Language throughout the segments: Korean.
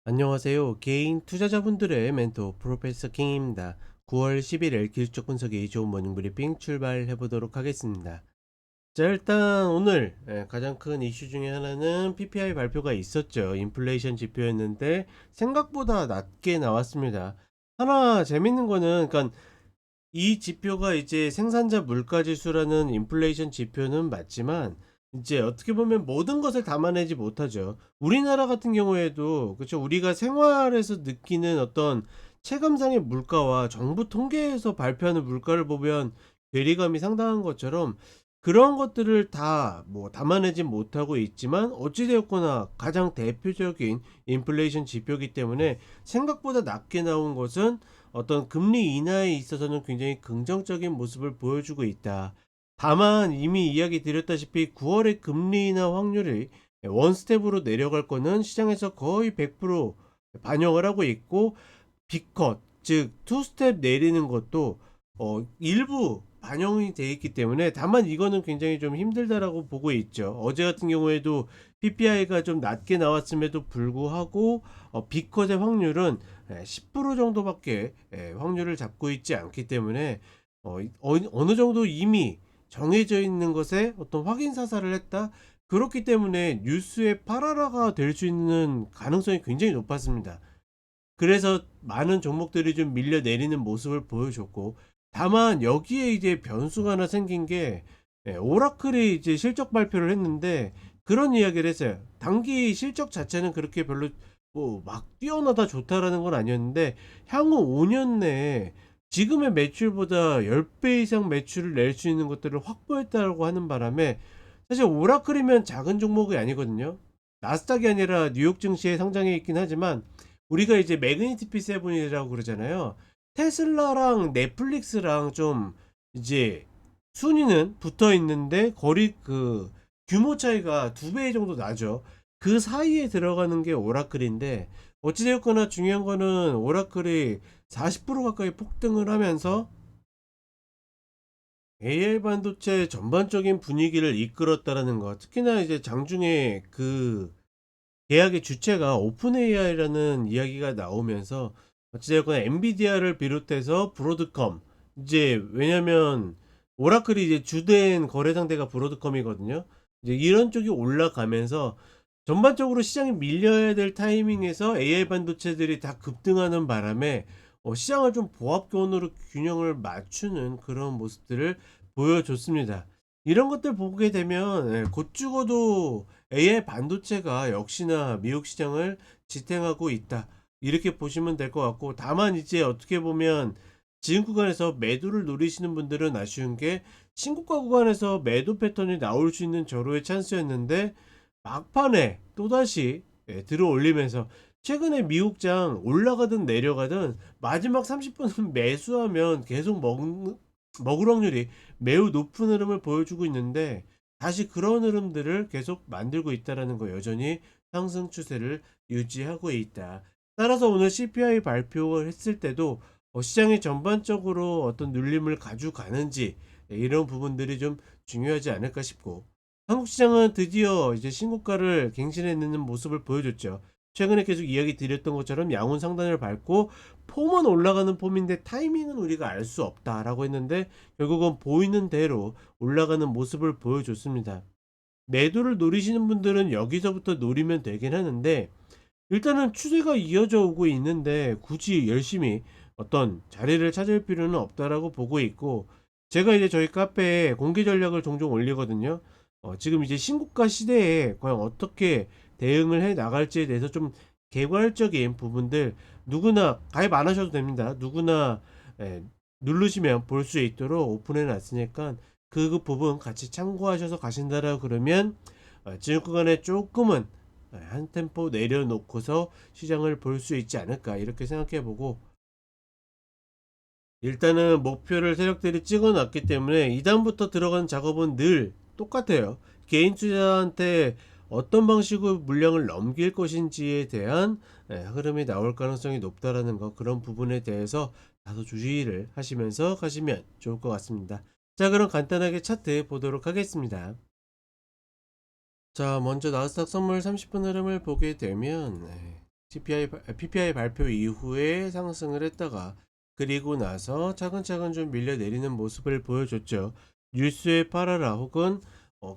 안녕하세요. 개인 투자자분들의 멘토 프로페서 킹입니다. 9월 11일 기술적 분석의 좋은 모닝 브리핑 출발해 보도록 하겠습니다. 자, 일단 오늘 가장 큰 이슈 중에 하나는 PPI 발표가 있었죠. 인플레이션 지표였는데 생각보다 낮게 나왔습니다. 하나 재밌는 거는, 그러니까 이 지표가 이제 생산자 물가 지수라는 인플레이션 지표는 맞지만 이제 어떻게 보면 모든 것을 담아내지 못하죠. 우리나라 같은 경우에도 그렇죠. 우리가 생활에서 느끼는 어떤 체감상의 물가와 정부 통계에서 발표하는 물가를 보면 괴리감이 상당한 것처럼 그런 것들을 다 뭐 담아내지 못하고 있지만 어찌 되었거나 가장 대표적인 인플레이션 지표이기 때문에 생각보다 낮게 나온 것은 어떤 금리 인하에 있어서는 굉장히 긍정적인 모습을 보여주고 있다. 다만 이미 이야기 드렸다시피 9월에 금리 인하 확률이 원 스텝으로 내려갈 거는 시장에서 거의 100% 반영을 하고 있고, B컷 즉 투 스텝 내리는 것도 일부 반영이 돼 있기 때문에, 다만 이거는 굉장히 좀 힘들다라고 보고 있죠. 어제 같은 경우에도 PPI가 좀 낮게 나왔음에도 불구하고 B컷의 확률은 10% 정도밖에 확률을 잡고 있지 않기 때문에 어느 정도 이미 정해져 있는 것에 어떤 확인 사살을 했다. 그렇기 때문에 뉴스의 파라라가 될 수 있는 가능성이 굉장히 높았습니다. 그래서 많은 종목들이 좀 밀려 내리는 모습을 보여줬고, 다만 여기에 이제 변수가 하나 생긴 게 오라클이 이제 실적 발표를 했는데 그런 이야기를 했어요. 단기 실적 자체는 그렇게 별로 뭐 막 뛰어나다 좋다라는 건 아니었는데 향후 5년 내에 지금의 매출보다 10배 이상 매출을 낼 수 있는 것들을 확보했다고 하는 바람에, 사실 오라클이면 작은 종목이 아니거든요. 나스닥이 아니라 뉴욕 증시에 상장해 있긴 하지만 우리가 이제 매그니티피 세븐이라고 그러잖아요. 테슬라랑 넷플릭스랑 좀 이제 순위는 붙어 있는데 거리 그 규모 차이가 2배 정도 나죠. 그 사이에 들어가는 게 오라클인데, 어찌되었거나 중요한 거는 오라클이 40% 가까이 폭등을 하면서 AI 반도체 전반적인 분위기를 이끌었다라는 것. 특히나 이제 장중에 그 계약의 주체가 오픈 AI라는 이야기가 나오면서 어찌되었건 엔비디아를 비롯해서 브로드컴, 이제 왜냐면 오라클이 이제 주된 거래 상대가 브로드컴이거든요. 이제 이런 쪽이 올라가면서 전반적으로 시장이 밀려야 될 타이밍에서 AI 반도체들이 다 급등하는 바람에 시장을 좀 보합권으로 균형을 맞추는 그런 모습들을 보여줬습니다. 이런 것들 보게 되면 곧 죽어도 AI 반도체가 역시나 미국 시장을 지탱하고 있다, 이렇게 보시면 될 것 같고, 다만 이제 어떻게 보면 지금 구간에서 매도를 노리시는 분들은 아쉬운 게 신고가 구간에서 매도 패턴이 나올 수 있는 절호의 찬스였는데 막판에 또다시 들어 올리면서, 최근에 미국장 올라가든 내려가든 마지막 30분은 매수하면 계속 먹을 확률이 매우 높은 흐름을 보여주고 있는데, 다시 그런 흐름들을 계속 만들고 있다라는 거, 여전히 상승 추세를 유지하고 있다. 따라서 오늘 CPI 발표를 했을 때도 시장이 전반적으로 어떤 눌림을 가져가는지 이런 부분들이 좀 중요하지 않을까 싶고, 한국 시장은 드디어 이제 신고가를 갱신해내는 모습을 보여줬죠. 최근에 계속 이야기 드렸던 것처럼 양훈 상단을 밟고 폼은 올라가는 폼인데 타이밍은 우리가 알 수 없다라고 했는데 결국은 보이는 대로 올라가는 모습을 보여줬습니다. 매도를 노리시는 분들은 여기서부터 노리면 되긴 하는데, 일단은 추세가 이어져 오고 있는데 굳이 열심히 어떤 자리를 찾을 필요는 없다라고 보고 있고, 제가 이제 저희 카페에 공개 전략을 종종 올리거든요. 지금 이제 신고가 시대에 과연 어떻게 대응을 해 나갈지에 대해서 좀 개괄적인 부분들, 누구나 가입 안 하셔도 됩니다. 누구나 예, 누르시면 볼 수 있도록 오픈해 놨으니까 그 부분 같이 참고하셔서 가신다라고 그러면 지금 구간에 조금은 한 템포 내려놓고서 시장을 볼 수 있지 않을까, 이렇게 생각해 보고, 일단은 목표를 세력들이 찍어 놨기 때문에 이다음부터 들어간 작업은 늘 똑같아요. 개인 투자한테 어떤 방식으로 물량을 넘길 것인지에 대한 흐름이 나올 가능성이 높다라는 거, 그런 부분에 대해서 다소 주의를 하시면서 가시면 좋을 것 같습니다. 자, 그럼 간단하게 차트 보도록 하겠습니다. 자, 먼저 나스닥 선물 30분 흐름을 보게 되면 PPI 발표 이후에 상승을 했다가 그리고 나서 차근차근 좀 밀려 내리는 모습을 보여줬죠. 뉴스에 팔아라 혹은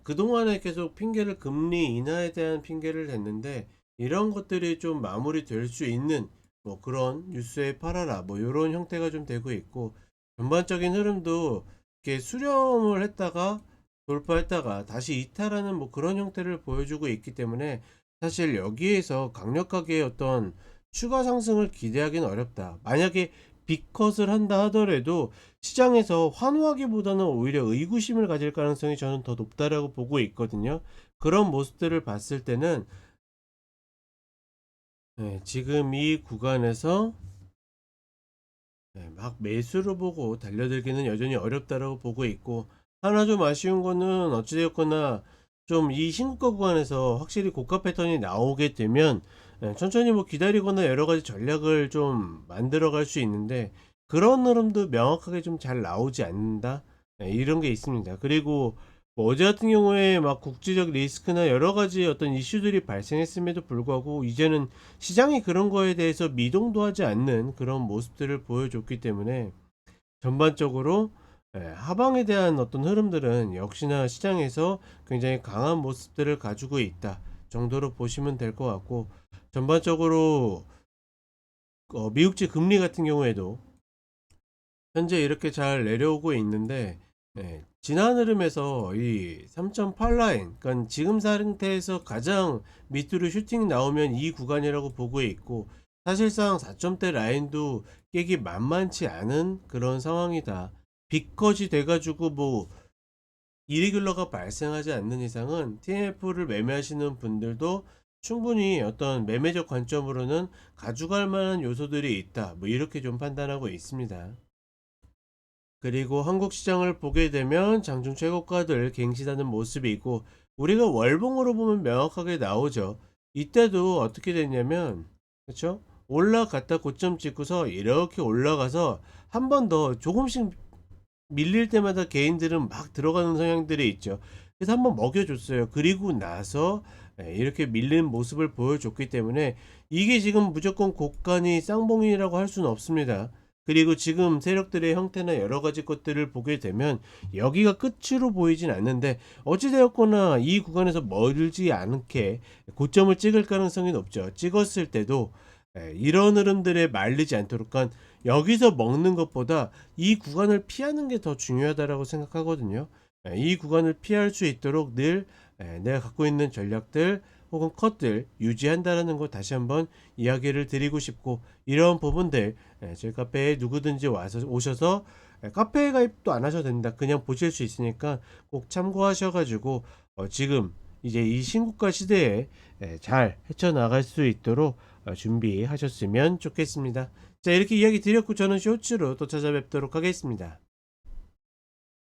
그동안에 계속 핑계를 금리 인하에 대한 핑계를 댔는데 이런 것들이 좀 마무리될 수 있는 뭐 그런 뉴스에 팔아라 뭐 이런 형태가 좀 되고 있고 전반적인 흐름도 이렇게 수렴을 했다가 돌파했다가 다시 이탈하는 뭐 그런 형태를 보여주고 있기 때문에 사실 여기에서 강력하게 어떤 추가 상승을 기대하기는 어렵다. 만약에 빅컷을 한다 하더라도 시장에서 환호하기보다는 오히려 의구심을 가질 가능성이 저는 더 높다라고 보고 있거든요. 그런 모습들을 봤을 때는 지금 이 구간에서 막 매수를 보고 달려들기는 여전히 어렵다라고 보고 있고 하나 좀 아쉬운 거는 어찌되었거나 좀 이 신고가 구간에서 확실히 고가 패턴이 나오게 되면 천천히 뭐 기다리거나 여러 가지 전략을 좀 만들어 갈 수 있는데 그런 흐름도 명확하게 좀 잘 나오지 않는다. 이런 게 있습니다. 그리고 뭐 어제 같은 경우에 막 국제적 리스크나 여러 가지 어떤 이슈들이 발생했음에도 불구하고 이제는 시장이 그런 거에 대해서 미동도 하지 않는 그런 모습들을 보여줬기 때문에 전반적으로 하방에 대한 어떤 흐름들은 역시나 시장에서 굉장히 강한 모습들을 가지고 있다 정도로 보시면 될 것 같고 전반적으로 미국지 금리 같은 경우에도 현재 이렇게 잘 내려오고 있는데 지난 흐름에서 이 3.8 라인 그러니까 지금 상태에서 가장 밑으로 슈팅 나오면 이 구간이라고 보고 있고 사실상 4점대 라인도 깨기 만만치 않은 그런 상황이다. 빅컷이 돼가지고 뭐 이레귤러가 발생하지 않는 이상은 TMF를 매매하시는 분들도 충분히 어떤 매매적 관점으로는 가져갈 만한 요소들이 있다. 뭐 이렇게 좀 판단하고 있습니다. 그리고 한국 시장을 보게 되면 장중 최고가들 갱신하는 모습이고 우리가 월봉으로 보면 명확하게 나오죠. 이때도 어떻게 됐냐면 그렇죠? 올라갔다 고점 찍고서 이렇게 올라가서 한 번 더 조금씩 밀릴 때마다 개인들은 막 들어가는 성향들이 있죠. 그래서 한번 먹여줬어요. 그리고 나서 이렇게 밀린 모습을 보여줬기 때문에 이게 지금 무조건 고간이 쌍봉이라고 할 수는 없습니다. 그리고 지금 세력들의 형태나 여러 가지 것들을 보게 되면 여기가 끝으로 보이진 않는데 어찌되었거나 이 구간에서 멀지 않게 고점을 찍을 가능성이 높죠. 찍었을 때도 이런 흐름들에 말리지 않도록 여기서 먹는 것보다 이 구간을 피하는 게 더 중요하다라고 생각하거든요. 이 구간을 피할 수 있도록 늘 내가 갖고 있는 전략들 혹은 컷들 유지한다라는 거 다시 한번 이야기를 드리고 싶고 이런 부분들 저희 카페에 누구든지 와서 오셔서 카페 가입도 안 하셔도 됩니다. 그냥 보실 수 있으니까 꼭 참고하셔가지고 지금 이제 이 신고가 시대에 잘 헤쳐나갈 수 있도록 준비하셨으면 좋겠습니다. 자, 이렇게 이야기 드렸고 저는 쇼츠로 또 찾아뵙도록 하겠습니다.